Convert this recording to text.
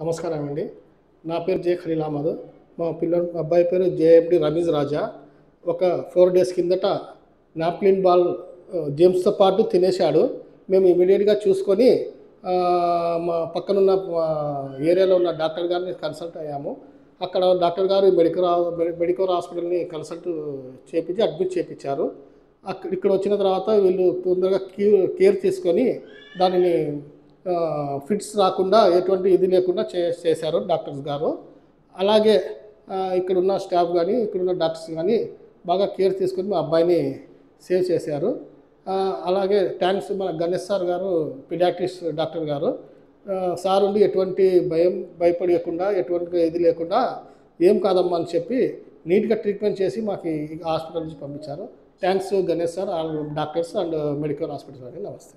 నమస్కారం అండి. నా పేరు జే ఖలీల్ అహ్మద్. మా అబ్బాయి పేరు జేఎండి రమీజ్ రాజా. ఒక 4 డేస్ కిందట నాప్కిన్ బాల్ జేమ్స్‌తో పాటు తినేశాడు. మేము ఇమ్మీడియేట్‌గా చూసుకొని మా పక్కనున్న ఏరియాలో ఉన్న డాక్టర్ గారిని కన్సల్ట్ అయ్యాము. అక్కడ డాక్టర్ గారు మెడికోర్ హాస్పిటల్‌ని కన్సల్ట్ చేపించి అడ్మిట్ చేపించారు. ఇక్కడ వచ్చిన తర్వాత వీళ్ళు తొందరగా కేర్ తీసుకొని దానిని ఫిట్స్ రాకుండా ఎటువంటి ఇది లేకుండా చేశారు డాక్టర్స్ గారు. అలాగే ఇక్కడున్న స్టాఫ్ కానీ ఇక్కడున్న డాక్టర్స్ కానీ బాగా కేర్ తీసుకొని మా అబ్బాయిని సేవ్ చేశారు. అలాగే థ్యాంక్స్ మన గణేష్ సార్ గారు, పీడియాట్రిస్ట్ డాక్టర్ గారు. సార్ ఉండి ఎటువంటి భయపడకుండా ఎటువంటి ఇది లేకుండా ఏం కాదమ్మా అని చెప్పి నీట్గా ట్రీట్మెంట్ చేసి మాకు హాస్పిటల్ నుంచి పంపించారు. Thanks Ganesh sir, doctors and medical hospital. నమస్తే.